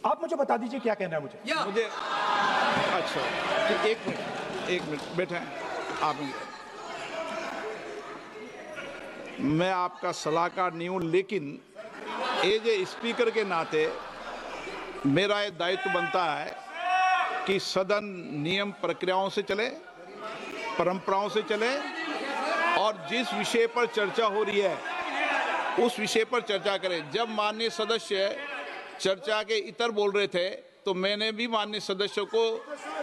आप मुझे बता दीजिए क्या कहना है मुझे। या मुझे अच्छा, एक मिनट बैठे आप। मैं आपका सलाहकार नहीं हूं, लेकिन एज ए स्पीकर के नाते मेरा ये दायित्व बनता है कि सदन नियम प्रक्रियाओं से चले, परंपराओं से चले और जिस विषय पर चर्चा हो रही है उस विषय पर चर्चा करें। जब माननीय सदस्य चर्चा के इतर बोल रहे थे तो मैंने भी माननीय सदस्यों को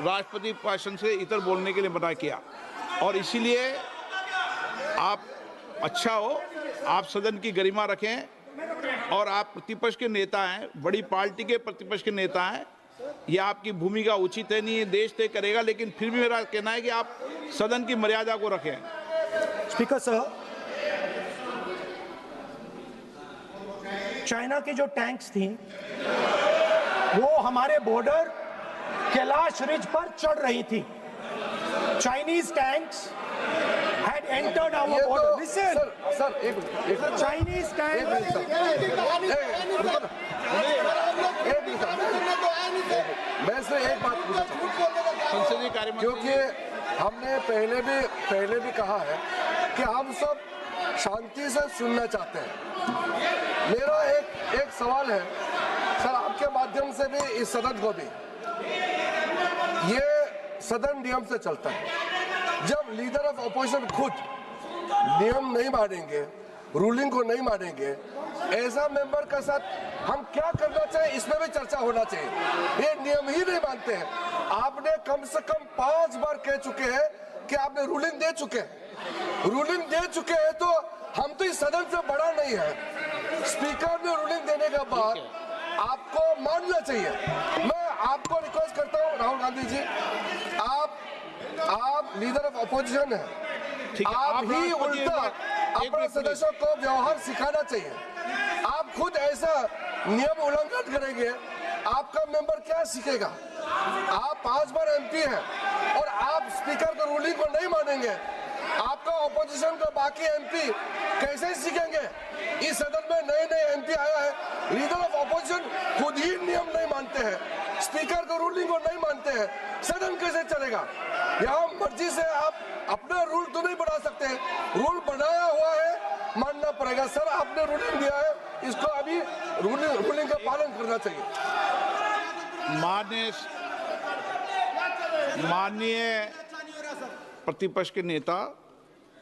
राष्ट्रपति भाषण से इतर बोलने के लिए मना किया, और इसीलिए आप अच्छा हो, आप सदन की गरिमा रखें और आप प्रतिपक्ष के नेता हैं, बड़ी पार्टी के प्रतिपक्ष के नेता हैं। यह आपकी भूमिका उचित है नहीं, देश तय करेगा, लेकिन फिर भी मेरा कहना है कि आप सदन की मर्यादा को रखें। स्पीकर साहब, चाइना की जो टैंक्स थी वो हमारे बॉर्डर कैलाश रिज पर चढ़ रही थी। Chinese tanks had entered our border. Listen, sir एक Chinese tanks. मैं से एक बात पूछना चाहता हूं, संसदीय कार्य मंत्री, क्योंकि हमने पहले भी कहा है कि हम सब शांति से सुनना चाहते हैं। मेरा एक सवाल है सर, आपके माध्यम से भी इस सदन को भी, ये सदन नियम से चलता है। जब लीडर ऑफ अपोजिशन खुद नियम नहीं मानेंगे, रूलिंग को नहीं मानेंगे, ऐसा मेंबर के साथ हम क्या करना चाहिए, इसमें भी चर्चा होना चाहिए। ये नियम ही नहीं मानते हैं। आपने कम से कम 5 बार कह चुके हैं कि आपने रूलिंग दे चुके हैं, तो हम तो इस सदन से बड़ा नहीं है। स्पीकर ने रूलिंग देने के बाद आपको मानना चाहिए। मैं आपको रिक्वेस्ट करता हूँ राहुल गांधी जी, आप लीडर ऑफ अपोजिशन है, आप ही उल्टा अपने सदस्यों को व्यवहार सिखाना चाहिए। आप खुद ऐसा नियम उल्लंघन करेंगे, आपका मेंबर क्या सीखेगा? आप 5 बार एमपी हैं और आप स्पीकर के रूलिंग को नहीं मानेंगे, आपका ऑपोजिशन का बाकी एमपी कैसे सीखेंगे? इस सदन में नए एमपी आया है, लीडर ऑफ ऑपोजिशन खुद ही नियम नहीं मानते हैं, स्पीकर का रूलिंग को नहीं मानते हैं, सदन कैसे चलेगा? यहाँ मर्जी से आप अपना रूल तो नहीं बना सकते, रूल बनाया हुआ है, मानना पड़ेगा। सर, आपने रूलिंग दिया है, इसको अभी रूलिंग का पालन करना चाहिए। माननीय प्रतिपक्ष के नेता,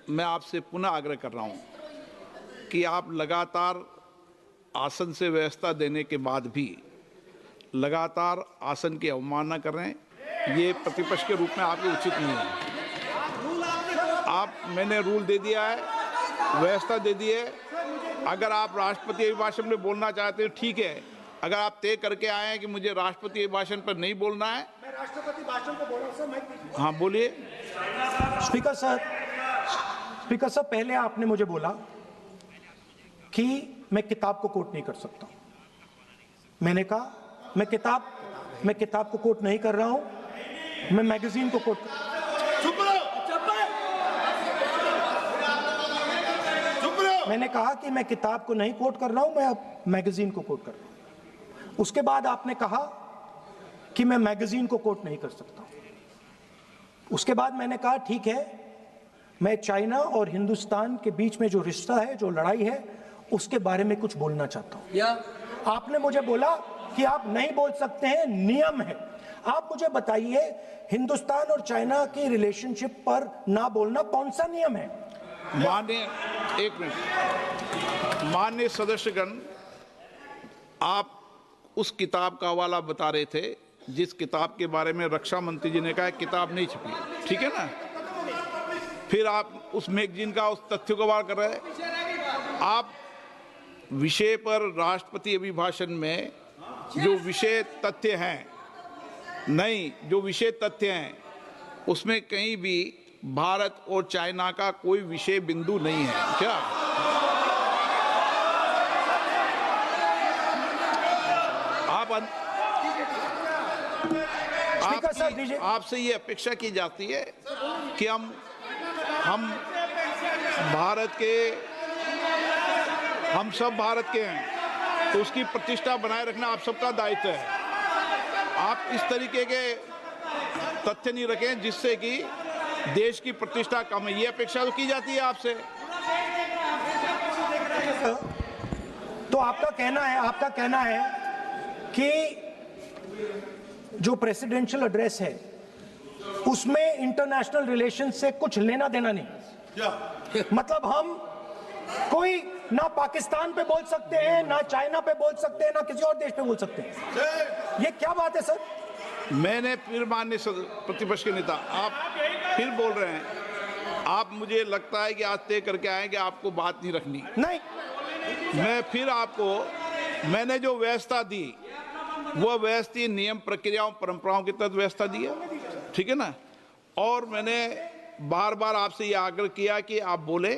मैं आपसे पुनः आग्रह कर रहा हूं कि आप लगातार आसन से व्यवस्था देने के बाद भी लगातार आसन की अवमानना कर रहे हैं। ये प्रतिपक्ष के रूप में आपके उचित नहीं है। मैंने रूल दे दिया है, व्यवस्था दे दी है। अगर आप राष्ट्रपति अभिभाषण में बोलना चाहते हैं ठीक है, अगर आप तय करके आए हैं कि मुझे राष्ट्रपति अभिभाषण पर नहीं बोलना है। मैं राष्ट्रपति भाषण को बोल रहा हूं सर। हाँ बोलिए। स्पीकर सर, पहले आपने मुझे बोला कि मैं किताब को कोट नहीं कर सकता। मैंने कहा मैं किताब को कोट नहीं कर रहा हूं, मैं मैगजीन को कोट मैंने कहा कि मैं किताब को नहीं कोट कर रहा हूं, मैं अब मैगजीन को कोट कर रहा हूं। उसके बाद आपने कहा कि मैं मैगजीन को कोट नहीं कर सकता। उसके बाद मैंने कहा ठीक है, मैं चाइना और हिंदुस्तान के बीच में जो रिश्ता है, जो लड़ाई है, उसके बारे में कुछ बोलना चाहता हूं। आपने मुझे बोला कि आप नहीं बोल सकते हैं, नियम है। आप मुझे बताइए, हिंदुस्तान और चाइना की रिलेशनशिप पर ना बोलना कौन सा नियम है? माननीय सदस्यगण, आप उस किताब का हवाला बता रहे थे जिस किताब के बारे में रक्षा मंत्री जी ने कहा किताब नहीं छपी, ठीक है ना? फिर आप उस मैगजीन का उस तथ्य को वार कर रहे हैं। आप विषय पर राष्ट्रपति अभिभाषण में जो विषय तथ्य हैं, नहीं, जो विषय तथ्य हैं उसमें कहीं भी भारत और चाइना का कोई विषय बिंदु नहीं है क्या? आपसे ये अपेक्षा की जाती है कि हम सब भारत के हैं, तो उसकी प्रतिष्ठा बनाए रखना आप सबका दायित्व है। आप इस तरीके के तथ्य नहीं रखें जिससे कि देश की प्रतिष्ठा कम है, ये अपेक्षा तो की जाती है आपसे। तो आपका कहना है कि जो प्रेसिडेंशियल एड्रेस है उसमें इंटरनेशनल रिलेशन से कुछ लेना देना नहीं। मतलब हम कोई ना पाकिस्तान पे बोल सकते हैं, ना चाइना पे बोल सकते हैं, ना किसी और देश पे बोल सकते हैं। ये क्या बात है सर? मैंने फिर माननीय प्रतिपक्ष के नेता, आप फिर बोल रहे हैं। आप, मुझे लगता है कि आज तय करके आए कि आपको बात नहीं रखनी। नहीं, मैं फिर आपको, मैंने जो व्यवस्था दी वो व्यवस्था नियम, प्रक्रियाओं, परंपराओं के तहत व्यवस्था दी है, ठीक है ना? और मैंने बार बार आपसे ये आग्रह किया कि आप बोले,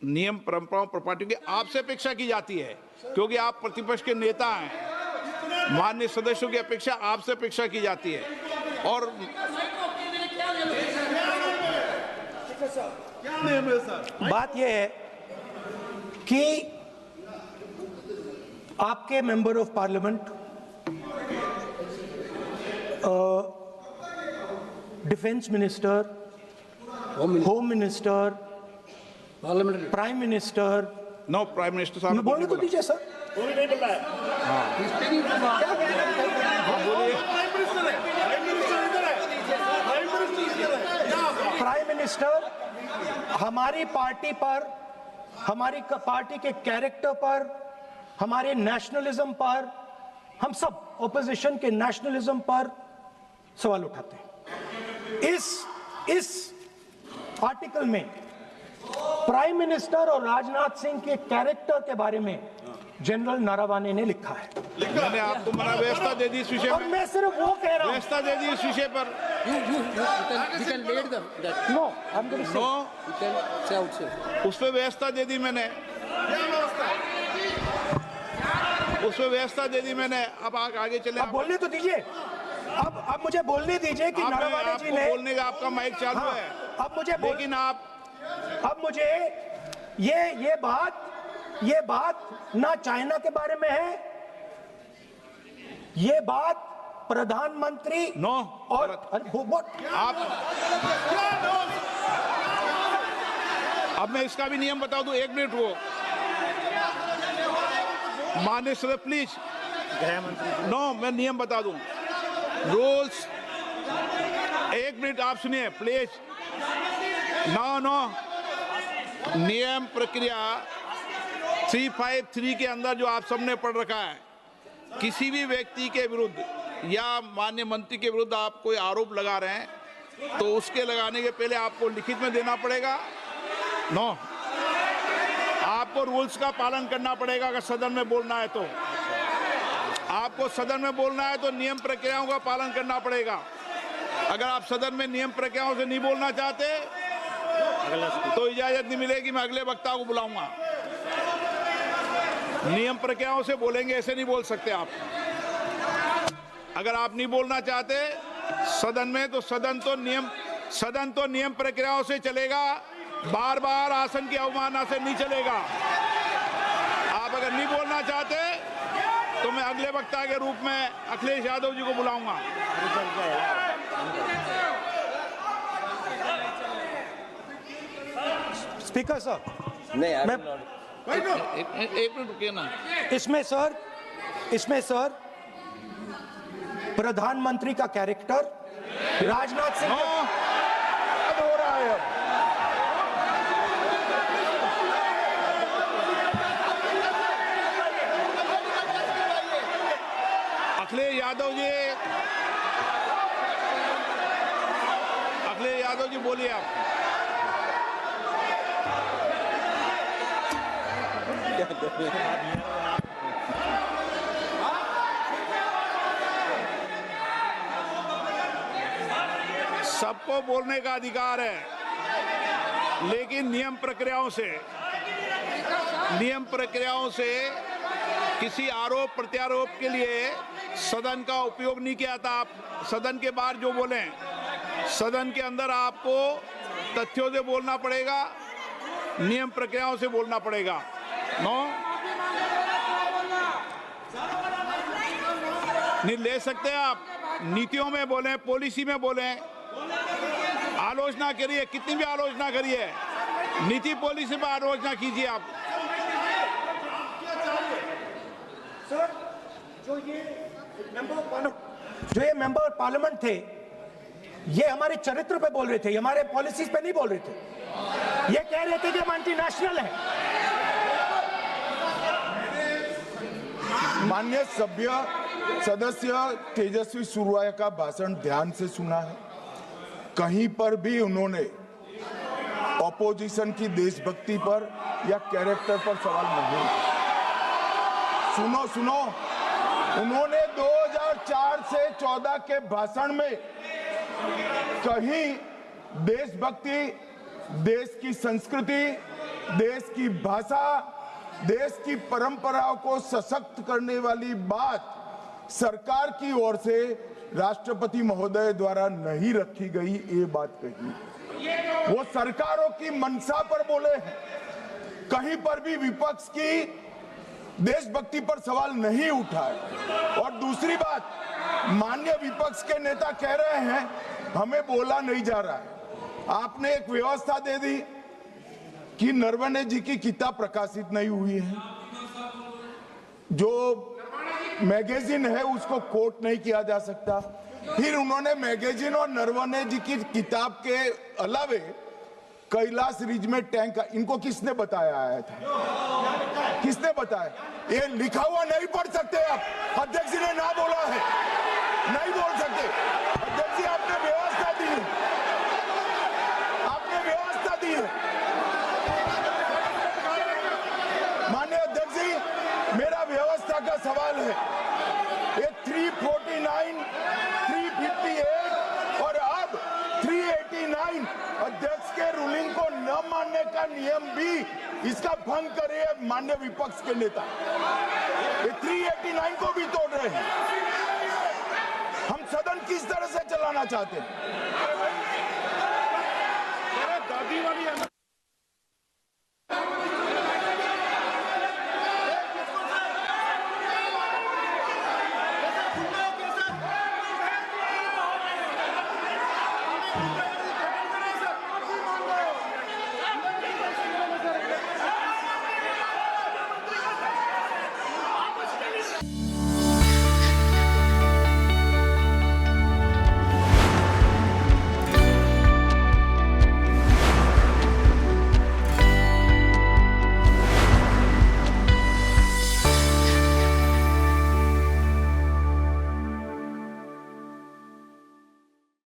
नियम, परंपराओं, प्रॉपर्टी की आपसे अपेक्षा की जाती है क्योंकि आप प्रतिपक्ष के नेता हैं। माननीय सदस्यों की अपेक्षा आपसे अपेक्षा की जाती है। और बात यह है कि आपके member of parliament, defence minister, home minister, prime minister, no, prime minister साहब बोलने तो दीजिए सर। वो भी नहीं बोल रहा है। प्राइम मिनिस्टर हमारी पार्टी पर, हमारी पार्टी के कैरेक्टर पर, हमारे नेशनलिज्म पर, हम सब ऑपोजिशन के नेशनलिज्म पर सवाल उठाते हैं। इस आर्टिकल में प्राइम मिनिस्टर और राजनाथ सिंह के कैरेक्टर के बारे में जनरल नारावाने ने लिखा है। मैंने आपको मना व्यवस्था दे दी इस विषय और में, मैं सिर्फ वो कह रहा हूँ। व्यवस्था दे दी इस विषय पर। You can lead them. That. No I am going to no, You can say outside. उस पर व्यवस्था दे दी मैंने, उस पर व्यवस्था दे दी मैंने। अब आगे चले। अब बोलने तो दीजिए। अब मुझे बोलने दीजिए कि नरवणे जी ने, बोलने का आपका माइक चालू हाँ, है। अब मुझे लेकिन आप, अब मुझे ये बात ना चाइना के बारे में है, ये बात प्रधानमंत्री नो और आप, अब मैं इसका भी नियम बता दूं, 1 मिनट वो माननीय सदस्य प्लीज। नो, मैं नियम बता दूं, रूल्स। 1 मिनट आप सुनिए प्लीज। नो, नियम प्रक्रिया 353 के अंदर जो आप सबने पढ़ रखा है, किसी भी व्यक्ति के विरुद्ध या माननीय मंत्री के विरुद्ध आप कोई आरोप लगा रहे हैं तो उसके लगाने के पहले आपको लिखित में देना पड़ेगा। नो, आपको रूल्स का पालन करना पड़ेगा। अगर सदन में बोलना है तो आपको सदन में बोलना है तो नियम प्रक्रियाओं का पालन करना पड़ेगा। अगर आप सदन में नियम प्रक्रियाओं से नहीं बोलना चाहते तो इजाजत नहीं मिलेगी, मैं अगले वक्ता को बुलाऊंगा। नियम प्रक्रियाओं से बोलेंगे, ऐसे नहीं बोल सकते आप। अगर आप नहीं बोलना चाहते सदन में तो सदन तो नियम प्रक्रियाओं से चलेगा, बार बार आसन की अवमानना से नहीं चलेगा। आप अगर नहीं बोलना चाहते तो मैं अगले वक्ता के रूप में अखिलेश यादव जी को बुलाऊंगा। स्पीकर सर, नहीं, एक मिनट रुकिए ना। इसमें सर प्रधानमंत्री का कैरेक्टर राजनाथ सिंह हो रहा है। अब अखिलेश यादव जी बोलिए आप। सबको बोलने का अधिकार है, लेकिन नियम प्रक्रियाओं से किसी आरोप प्रत्यारोप के लिए सदन का उपयोग नहीं किया था। आप सदन के बाहर जो बोलें, सदन के अंदर आपको तथ्यों से बोलना पड़ेगा, नियम प्रक्रियाओं से बोलना पड़ेगा। नो, नहीं ले सकते आप। नीतियों में बोलें, पॉलिसी में बोलें, आलोचना करिए, कितनी भी आलोचना करिए, नीति पॉलिसी पर आलोचना कीजिए आप। सर, जो ये मेंबर पार्लियामेंट थे, ये हमारे चरित्र पे बोल रहे थे, हमारे पॉलिसीज पे नहीं बोल रहे थे। ये कह रहे थे कि हम एंटी नेशनल हैं। माननीय सदस्य तेजस्वी सूर्या का भाषण ध्यान से सुना है। कहीं पर भी उन्होंने ऑपोजिशन की देशभक्ति पर या कैरेक्टर पर सवाल नहीं। सुनो, उन्होंने 2004 से 14 के भाषण में कहीं देशभक्ति, देश की संस्कृति, देश की भाषा, देश की परंपराओं को सशक्त करने वाली बात सरकार की ओर से राष्ट्रपति महोदय द्वारा नहीं रखी गई। ये बात कही, वो सरकारों की मंशा पर बोले हैं। कहीं पर भी विपक्ष की देशभक्ति पर सवाल नहीं उठाए। और दूसरी बात, माननीय विपक्ष के नेता कह रहे हैं हमें बोला नहीं जा रहा है। आपने एक व्यवस्था दे दी कि नरवणे जी की किताब प्रकाशित नहीं हुई है, जो मैगजीन है उसको कोट नहीं किया जा सकता। फिर उन्होंने मैगजीन और नरवणे जी की किताब के अलावे कैलाश रिज में टैंक, इनको किसने बताया आया था? किसने बताया? ये लिखा हुआ नहीं पढ़ सकते आप। अध्यक्ष जी ने ना बोला है, नहीं बोल सकते। अध्यक्ष जी आपने व्यवस्था दी है, आपने व्यवस्था दी है। माननीय अध्यक्ष जी, मेरा व्यवस्था का सवाल है। का नियम भी इसका भंग कर रहे हैं माननीय विपक्ष के नेता। ये 389 को भी तोड़ रहे हैं। हम सदन किस तरह से चलाना चाहते हैं? दादी वाली Hey!